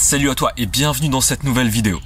Salut à toi et bienvenue dans cette nouvelle vidéo.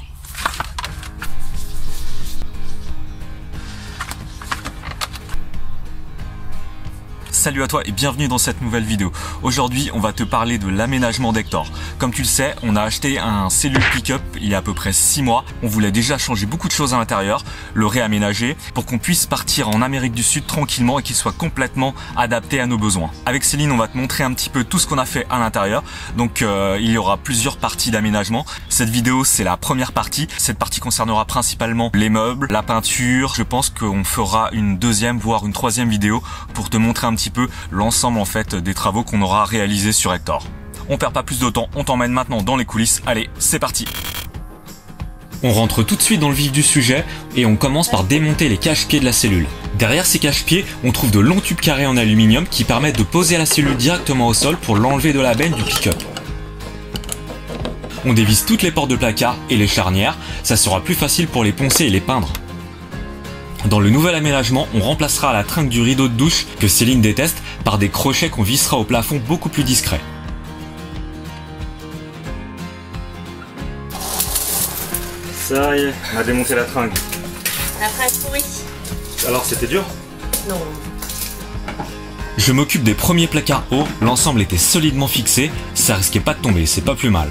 Salut à toi et bienvenue dans cette nouvelle vidéo. Aujourd'hui, on va te parler de l'aménagement d'Hector. Comme tu le sais, on a acheté un cellule pick-up il y a à peu près 6 mois. On voulait déjà changer beaucoup de choses à l'intérieur, le réaménager pour qu'on puisse partir en Amérique du Sud tranquillement et qu'il soit complètement adapté à nos besoins. Avec Céline, on va te montrer un petit peu tout ce qu'on a fait à l'intérieur. Donc il y aura plusieurs parties d'aménagement. Cette vidéo, c'est la première partie. Cette partie concernera principalement les meubles, la peinture. Je pense qu'on fera une deuxième voire une troisième vidéo pour te montrer un petit peu l'ensemble en fait des travaux qu'on aura réalisés sur Hector. On perd pas plus de temps, on t'emmène maintenant dans les coulisses. Allez, c'est parti. On rentre tout de suite dans le vif du sujet et on commence par démonter les cache-pieds de la cellule. Derrière ces cache-pieds, on trouve de longs tubes carrés en aluminium qui permettent de poser la cellule directement au sol pour l'enlever de la benne du pick-up. On dévisse toutes les portes de placard et les charnières, ça sera plus facile pour les poncer et les peindre. Dans le nouvel aménagement, on remplacera la trinque du rideau de douche que Céline déteste par des crochets qu'on vissera au plafond beaucoup plus discrets. Ça y est, on a démonté la trinque. La fraise pourrie. Alors c'était dur? Non. Je m'occupe des premiers placards hauts, l'ensemble était solidement fixé, ça risquait pas de tomber, c'est pas plus mal.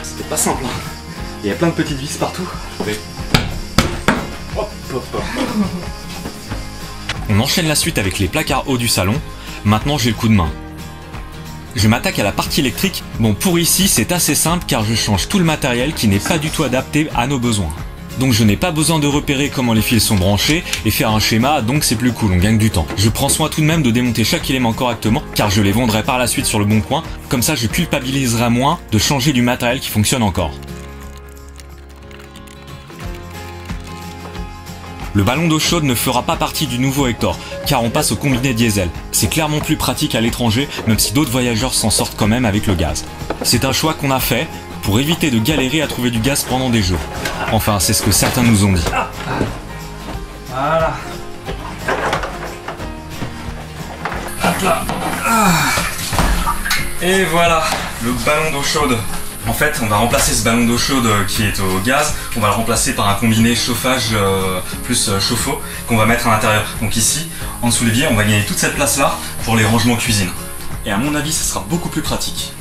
C'était pas simple, hein. Il y a plein de petites vis partout. Hop, hop, hop. On enchaîne la suite avec les placards hauts du salon. Maintenant j'ai le coup de main. Je m'attaque à la partie électrique. Bon, pour ici c'est assez simple car je change tout le matériel qui n'est pas du tout adapté à nos besoins. Donc je n'ai pas besoin de repérer comment les fils sont branchés et faire un schéma, donc c'est plus cool, on gagne du temps. Je prends soin tout de même de démonter chaque élément correctement car je les vendrai par la suite sur le bon coin, comme ça je culpabiliserai moins de changer du matériel qui fonctionne encore. Le ballon d'eau chaude ne fera pas partie du nouveau Hector, car on passe au combiné diesel. C'est clairement plus pratique à l'étranger, même si d'autres voyageurs s'en sortent quand même avec le gaz. C'est un choix qu'on a fait pour éviter de galérer à trouver du gaz pendant des jours. Enfin, c'est ce que certains nous ont dit. Voilà. Hop là. Et voilà, le ballon d'eau chaude. En fait, on va remplacer ce ballon d'eau chaude qui est au gaz, on va le remplacer par un combiné chauffage plus chauffe-eau qu'on va mettre à l'intérieur. Donc ici, en dessous l'évier, on va gagner toute cette place-là pour les rangements cuisine. Et à mon avis, ça sera beaucoup plus pratique.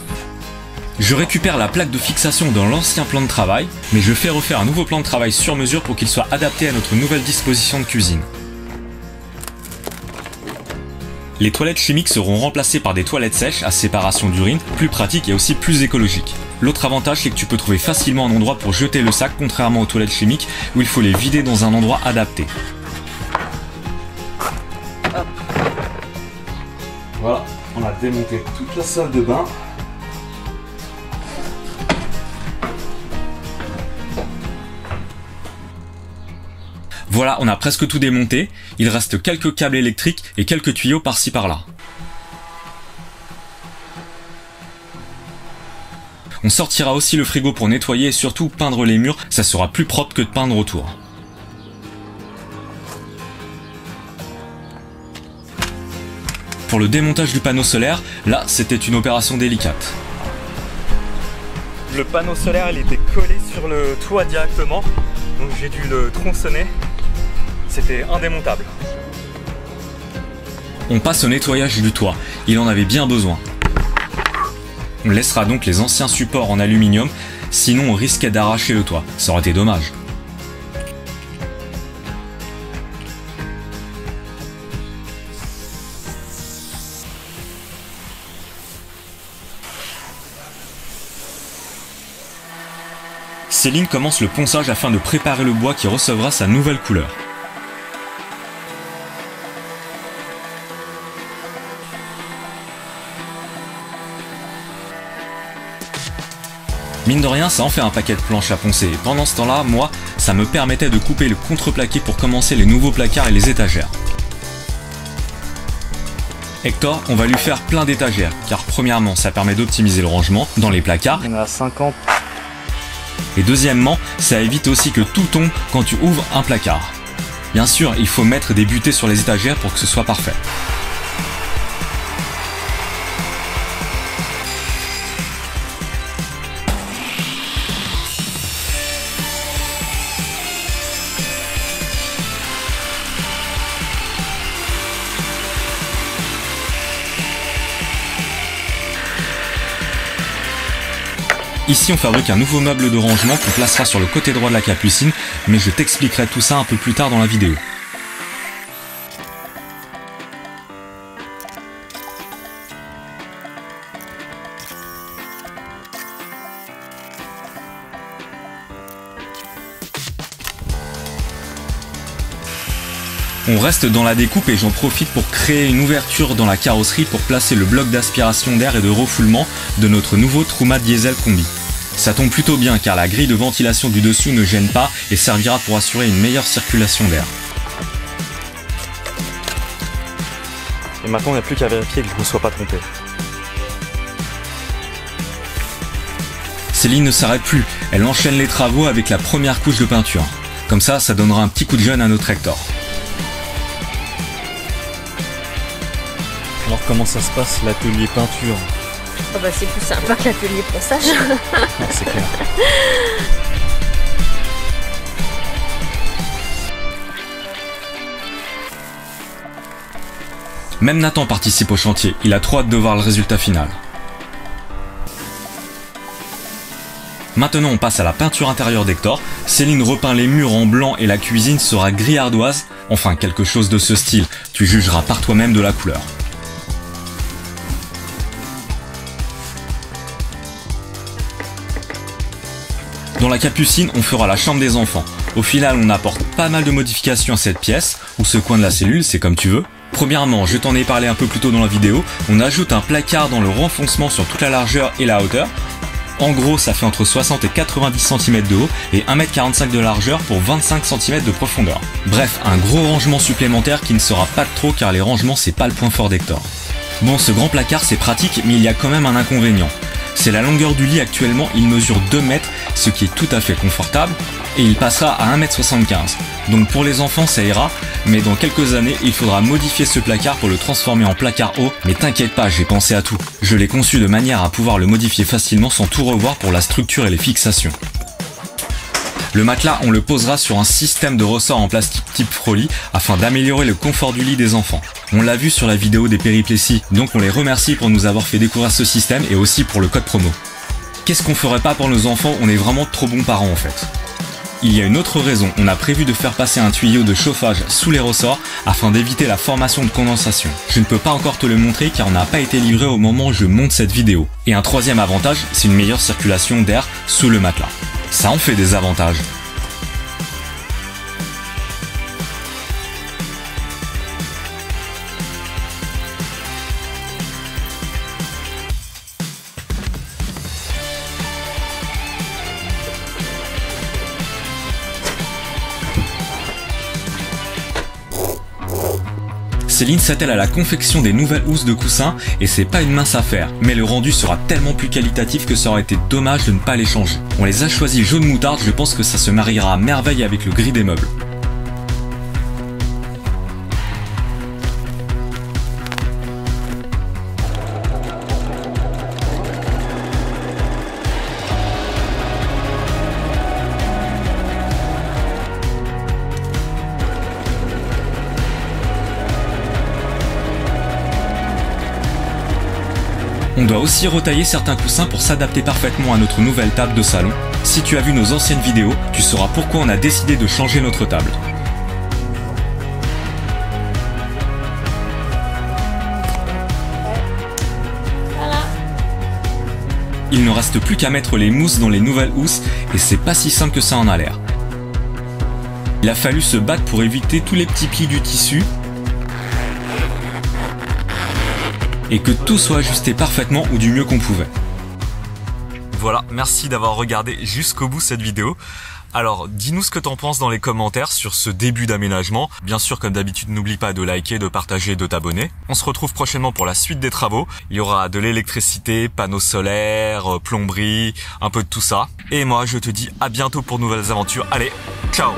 Je récupère la plaque de fixation dans l'ancien plan de travail, mais je fais refaire un nouveau plan de travail sur mesure pour qu'il soit adapté à notre nouvelle disposition de cuisine. Les toilettes chimiques seront remplacées par des toilettes sèches à séparation d'urine, plus pratiques et aussi plus écologiques. L'autre avantage, c'est que tu peux trouver facilement un endroit pour jeter le sac, contrairement aux toilettes chimiques où il faut les vider dans un endroit adapté. Voilà, on a démonté toute la salle de bain. Voilà, on a presque tout démonté, il reste quelques câbles électriques et quelques tuyaux par-ci par-là. On sortira aussi le frigo pour nettoyer et surtout peindre les murs, ça sera plus propre que de peindre autour. Pour le démontage du panneau solaire, là c'était une opération délicate. Le panneau solaire il était collé sur le toit directement, donc j'ai dû le tronçonner. C'était indémontable. On passe au nettoyage du toit, il en avait bien besoin. On laissera donc les anciens supports en aluminium, sinon on risquait d'arracher le toit, ça aurait été dommage. Céline commence le ponçage afin de préparer le bois qui recevra sa nouvelle couleur. Mine de rien, ça en fait un paquet de planches à poncer. Et pendant ce temps-là, moi, ça me permettait de couper le contreplaqué pour commencer les nouveaux placards et les étagères. Hector, on va lui faire plein d'étagères, car premièrement, ça permet d'optimiser le rangement dans les placards. Il y en a 50. Et deuxièmement, ça évite aussi que tout tombe quand tu ouvres un placard. Bien sûr, il faut mettre des butées sur les étagères pour que ce soit parfait. Ici on fabrique un nouveau meuble de rangement qu'on placera sur le côté droit de la capucine, mais je t'expliquerai tout ça un peu plus tard dans la vidéo. On reste dans la découpe et j'en profite pour créer une ouverture dans la carrosserie pour placer le bloc d'aspiration d'air et de refoulement de notre nouveau Truma Diesel Combi. Ça tombe plutôt bien car la grille de ventilation du dessus ne gêne pas et servira pour assurer une meilleure circulation d'air. Et maintenant, il n'y a plus qu'à vérifier que je ne me sois pas trompé. Céline ne s'arrête plus, elle enchaîne les travaux avec la première couche de peinture. Comme ça donnera un petit coup de jeune à notre Hector. Alors comment ça se passe l'atelier peinture? Oh bah c'est plus sympa que l'atelier ponçage. C'est clair. Même Nathan participe au chantier, il a trop hâte de voir le résultat final. Maintenant on passe à la peinture intérieure d'Hector. Céline repeint les murs en blanc et la cuisine sera gris ardoise. Enfin quelque chose de ce style, tu jugeras par toi-même de la couleur. Dans la capucine, on fera la chambre des enfants. Au final, on apporte pas mal de modifications à cette pièce, ou ce coin de la cellule, c'est comme tu veux. Premièrement, je t'en ai parlé un peu plus tôt dans la vidéo, on ajoute un placard dans le renfoncement sur toute la largeur et la hauteur. En gros, ça fait entre 60 et 90 cm de haut et 1,45 m de largeur pour 25 cm de profondeur. Bref, un gros rangement supplémentaire qui ne sera pas de trop car les rangements c'est pas le point fort d'Hector. Bon, ce grand placard c'est pratique, mais il y a quand même un inconvénient. C'est la longueur du lit actuellement, il mesure 2 mètres, ce qui est tout à fait confortable, et il passera à 1,75 m. Donc pour les enfants ça ira, mais dans quelques années il faudra modifier ce placard pour le transformer en placard haut, mais t'inquiète pas, j'ai pensé à tout. Je l'ai conçu de manière à pouvoir le modifier facilement sans tout revoir pour la structure et les fixations. Le matelas, on le posera sur un système de ressort en plastique type Froli afin d'améliorer le confort du lit des enfants. On l'a vu sur la vidéo des péripléties, donc on les remercie pour nous avoir fait découvrir ce système et aussi pour le code promo. Qu'est-ce qu'on ferait pas pour nos enfants? On est vraiment trop bons parents en fait. Il y a une autre raison, on a prévu de faire passer un tuyau de chauffage sous les ressorts afin d'éviter la formation de condensation. Je ne peux pas encore te le montrer car on n'a pas été livré au moment où je monte cette vidéo. Et un troisième avantage, c'est une meilleure circulation d'air sous le matelas. Ça en fait des avantages. Céline s'attelle à la confection des nouvelles housses de coussins et c'est pas une mince affaire, mais le rendu sera tellement plus qualitatif que ça aurait été dommage de ne pas les changer. On les a choisis jaune moutarde, je pense que ça se mariera à merveille avec le gris des meubles. On doit aussi retailler certains coussins pour s'adapter parfaitement à notre nouvelle table de salon. Si tu as vu nos anciennes vidéos, tu sauras pourquoi on a décidé de changer notre table. Voilà. Il ne reste plus qu'à mettre les mousses dans les nouvelles housses et c'est pas si simple que ça en a l'air. Il a fallu se battre pour éviter tous les petits plis du tissu et que tout soit ajusté parfaitement ou du mieux qu'on pouvait. Voilà, merci d'avoir regardé jusqu'au bout cette vidéo. Alors, dis-nous ce que t'en penses dans les commentaires sur ce début d'aménagement. Bien sûr, comme d'habitude, n'oublie pas de liker, de partager, de t'abonner. On se retrouve prochainement pour la suite des travaux. Il y aura de l'électricité, panneaux solaires, plomberie, un peu de tout ça. Et moi, je te dis à bientôt pour de nouvelles aventures. Allez, ciao!